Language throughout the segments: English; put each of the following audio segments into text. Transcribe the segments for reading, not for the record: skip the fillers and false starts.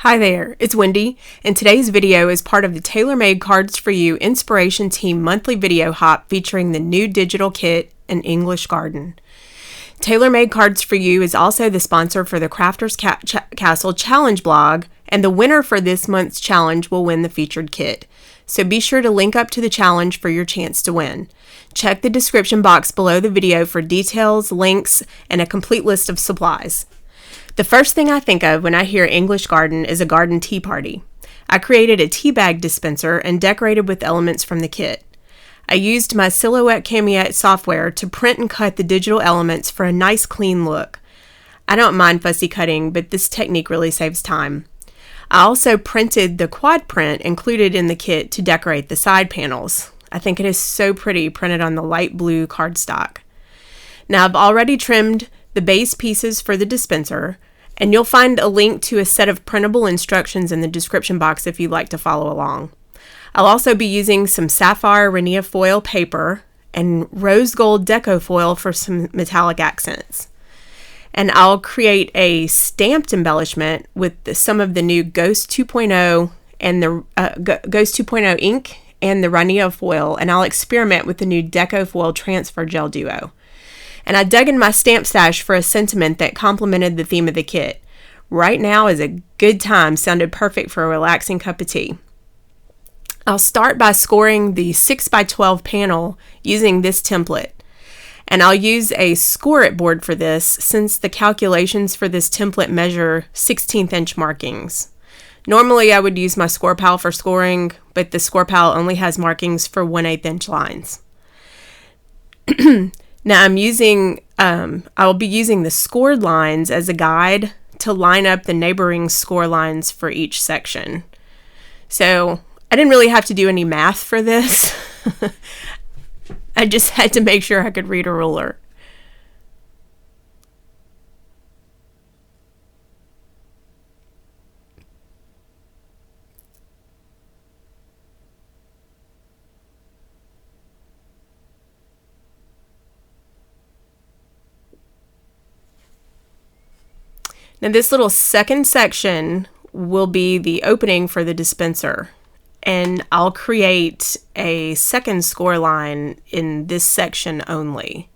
Hi there, it's Wendy, and today's video is part of the Taylormadecards4u Inspiration Team monthly video hop featuring the new digital kit, An English Garden. Taylormadecards4u is also the sponsor for the Crafters Castle Challenge blog, and the winner for this month's challenge will win the featured kit. So be sure to link up to the challenge for your chance to win. Check the description box below the video for details, links, and a complete list of supplies. The first thing I think of when I hear English garden is a garden tea party. I created a tea bag dispenser and decorated with elements from the kit. I used my Silhouette Camiette software to print and cut the digital elements for a nice clean look. I don't mind fussy cutting, but this technique really saves time. I also printed the quad print included in the kit to decorate the side panels. I think it is so pretty printed on the light blue cardstock. Now I've already trimmed the base pieces for the dispenser, and you'll find a link to a set of printable instructions in the description box if you'd like to follow along. I'll also be using some Sapphire Rainier foil paper and rose gold Deco foil for some metallic accents. And I'll create a stamped embellishment with some of the new Ghost 2.0 and the Ghost 2.0 ink and the Rainier foil, and I'll experiment with the new Deco foil transfer gel duo. And I dug in my stamp stash for a sentiment that complemented the theme of the kit. Right now is a good time sounded perfect for a relaxing cup of tea. I'll start by scoring the 6x12 panel using this template. And I'll use a Scor-It board for this since the calculations for this template measure 16th inch markings. Normally I would use my Scor-Pal for scoring, but the Scor-Pal only has markings for 1/8 inch lines. Now I'll be using the scored lines as a guide to line up the neighboring score lines for each section. So I didn't really have to do any math for this. I just had to make sure I could read a ruler. Now this little second section will be the opening for the dispenser, and I'll create a second score line in this section only.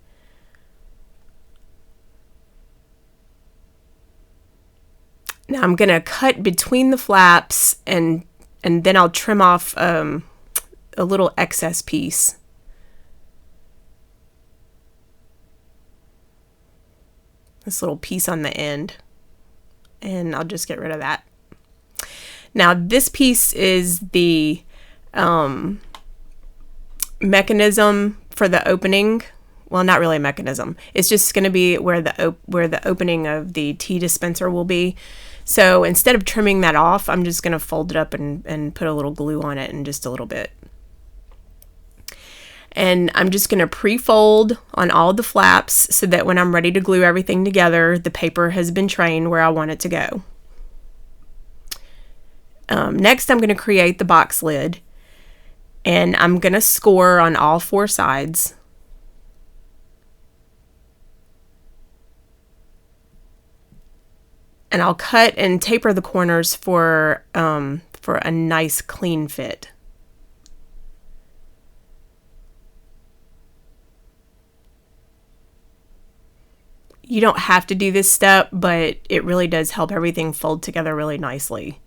Now I'm going to cut between the flaps and then I'll trim off a little excess piece. This little piece on the end. And I'll just get rid of that. Now this piece is the mechanism for the opening. Well, not really a mechanism. It's just going to be where the opening of the tea dispenser will be. So instead of trimming that off, I'm just going to fold it up and put a little glue on it in just a little bit. And I'm just going to pre-fold on all the flaps so that when I'm ready to glue everything together, the paper has been trained where I want it to go. Next, I'm going to create the box lid, and I'm going to score on all 4 sides. And I'll cut and taper the corners for a nice clean fit. You don't have to do this step, but it really does help everything fold together really nicely.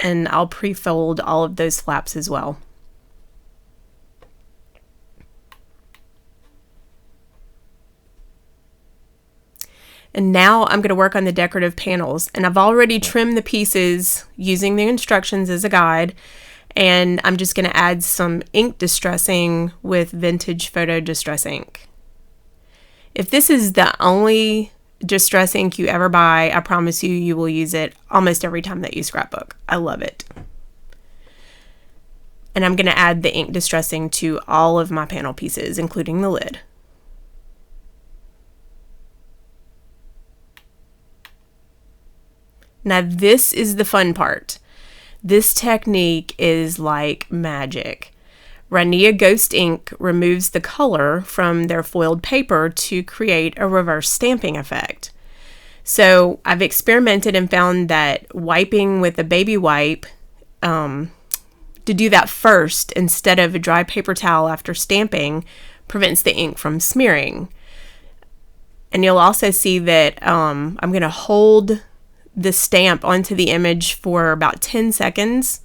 And I'll pre-fold all of those flaps as well. And now I'm going to work on the decorative panels, and I've already trimmed the pieces using the instructions as a guide. And I'm just going to add some ink distressing with vintage photo distress ink. If this is the only distress ink you ever buy, I promise you will use it almost every time that you scrapbook. I love it. And I'm going to add the ink distressing to all of my panel pieces, including the lid. Now this is the fun part. This technique is like magic. Rania Ghost ink removes the color from their foiled paper to create a reverse stamping effect. So I've experimented and found that wiping with a baby wipe, to do that first instead of a dry paper towel after stamping, prevents the ink from smearing. And you'll also see that I'm going to hold the stamp onto the image for about 10 seconds.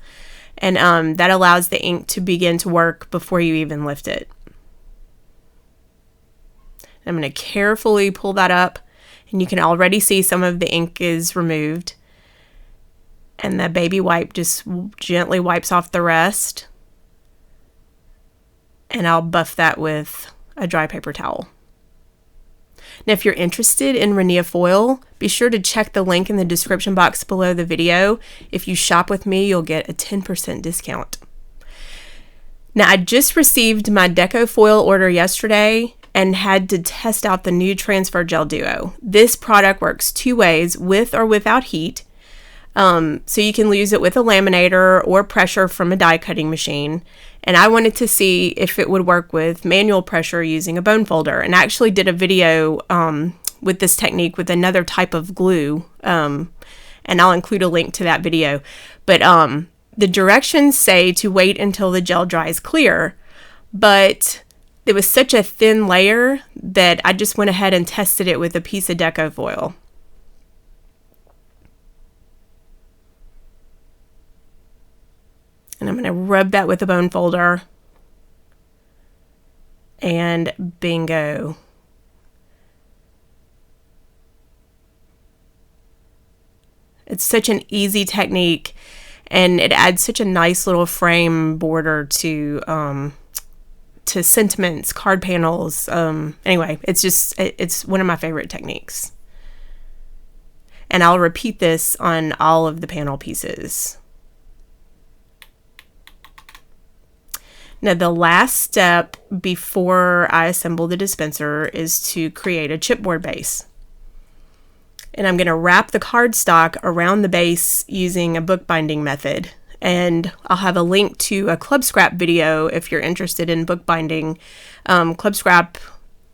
And that allows the ink to begin to work before you even lift it. I'm going to carefully pull that up, and you can already see some of the ink is removed. And the baby wipe just gently wipes off the rest. And I'll buff that with a dry paper towel. Now, if you're interested in Rania foil, be sure to check the link in the description box below the video. If you shop with me, you'll get a 10% discount. Now, I just received my Deco foil order yesterday and had to test out the new Transfer Gel Duo. This product works two ways, with or without heat. So you can use it with a laminator or pressure from a die cutting machine. And I wanted to see if it would work with manual pressure using a bone folder, and I actually did a video with this technique with another type of glue, and I'll include a link to that video. But the directions say to wait until the gel dries clear, but it was such a thin layer that I just went ahead and tested it with a piece of Deco foil. And I'm going to rub that with a bone folder. And bingo. It's such an easy technique, and it adds such a nice little frame border to sentiments, card panels. Anyway, it's one of my favorite techniques. And I'll repeat this on all of the panel pieces. Now, the last step before I assemble the dispenser is to create a chipboard base. And I'm going to wrap the cardstock around the base using a bookbinding method. And I'll have a link to a Club Scrap video if you're interested in bookbinding. Club Scrap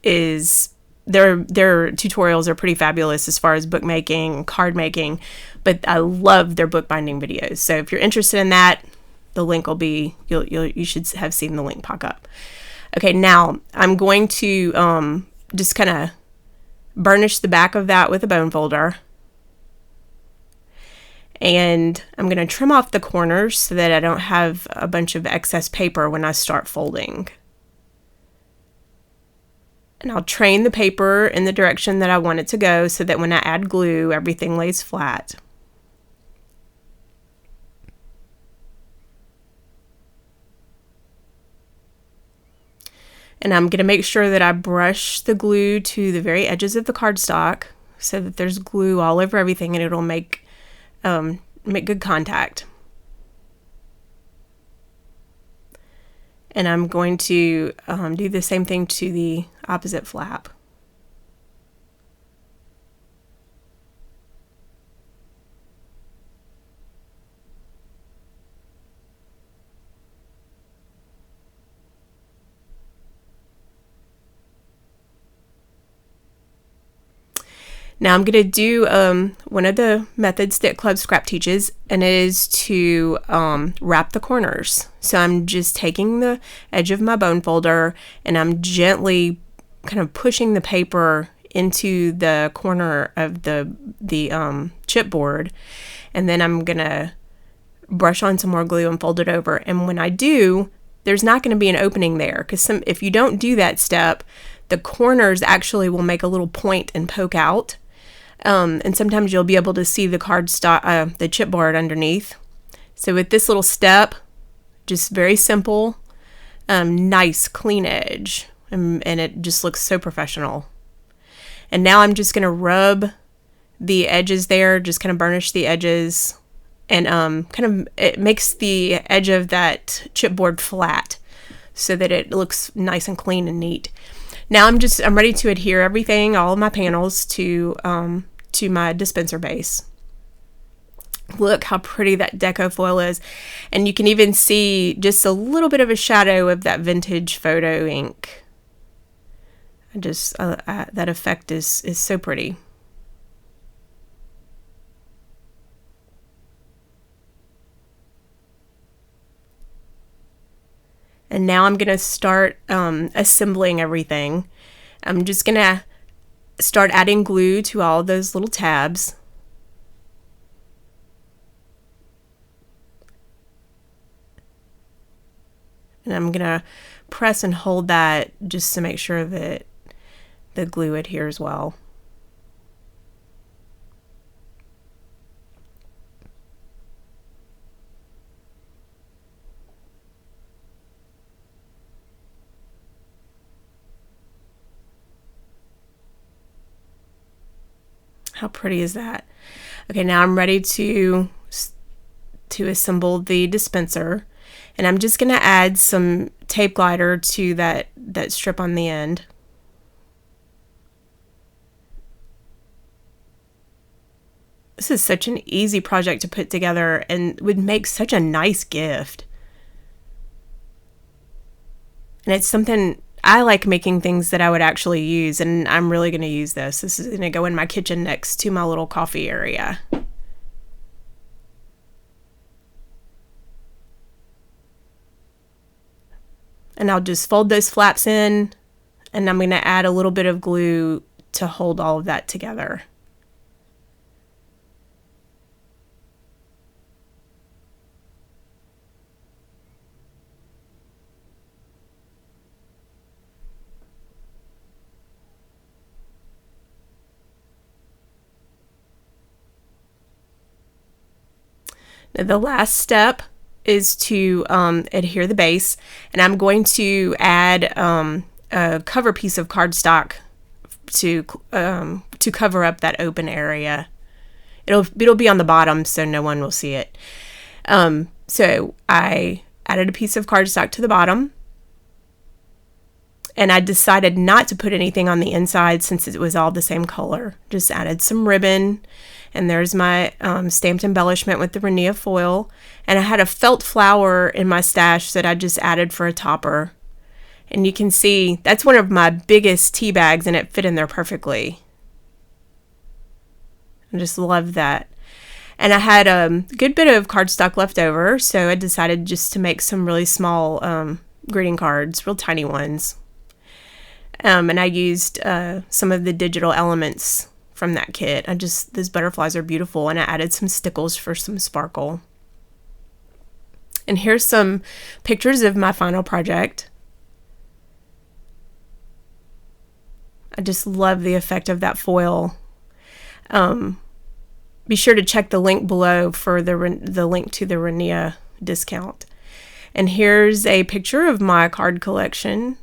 is, their tutorials are pretty fabulous as far as bookmaking, card making, but I love their bookbinding videos. So if you're interested in that, the link will be, you should have seen the link pop up. Okay, now I'm going to just kind of burnish the back of that with a bone folder. And I'm going to trim off the corners so that I don't have a bunch of excess paper when I start folding. And I'll train the paper in the direction that I want it to go so that when I add glue, everything lays flat. And I'm going to make sure that I brush the glue to the very edges of the cardstock so that there's glue all over everything, and it'll make good contact. And I'm going to do the same thing to the opposite flap. Now I'm going to do one of the methods that Club Scrap teaches, and it is to wrap the corners. So I'm just taking the edge of my bone folder and I'm gently kind of pushing the paper into the corner of the chipboard, and then I'm going to brush on some more glue and fold it over. And when I do, there's not going to be an opening there, because if you don't do that step, the corners actually will make a little point and poke out. And sometimes you'll be able to see the cardstock, the chipboard underneath. So with this little step, just very simple, nice clean edge, and it just looks so professional. And now I'm just going to rub the edges there, just kind of burnish the edges, and it makes the edge of that chipboard flat so that it looks nice and clean and neat. Now I'm ready to adhere everything, all of my panels, to my dispenser base. Look how pretty that deco foil is. And you can even see just a little bit of a shadow of that vintage photo ink. That effect is so pretty. And now I'm going to start assembling everything. I'm just going to start adding glue to all of those little tabs. And I'm going to press and hold that just to make sure that the glue adheres well. How pretty is that? Okay, now I'm ready to assemble the dispenser, and I'm just going to add some tape glider to that strip on the end. This is such an easy project to put together and would make such a nice gift. And it's something I like, making things that I would actually use, and I'm really going to use this. This is going to go in my kitchen next to my little coffee area. And I'll just fold those flaps in, and I'm going to add a little bit of glue to hold all of that together. Now, the last step is to adhere the base, and I'm going to add a cover piece of cardstock to cover up that open area. It'll be on the bottom, so no one will see it. So I added a piece of cardstock to the bottom, and I decided not to put anything on the inside since it was all the same color. Just added some ribbon. And there's my stamped embellishment with the Renia foil. And I had a felt flower in my stash that I just added for a topper. And you can see that's one of my biggest tea bags, and it fit in there perfectly. I just love that. And I had a good bit of cardstock left over, so I decided just to make some really small greeting cards, real tiny ones. And I used some of the digital elements from that kit. Those butterflies are beautiful, and I added some stickles for some sparkle. And here's some pictures of my final project. I just love the effect of that foil. Be sure to check the link below for the link to the Renia discount. And here's a picture of my card collection.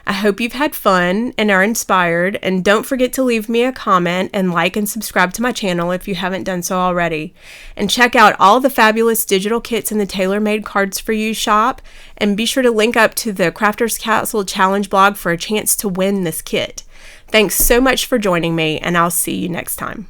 I hope you've had fun and are inspired, and don't forget to leave me a comment and like and subscribe to my channel if you haven't done so already. And check out all the fabulous digital kits in the Taylormadecards4u shop, and be sure to link up to the Crafter's Castle Challenge blog for a chance to win this kit. Thanks so much for joining me, and I'll see you next time.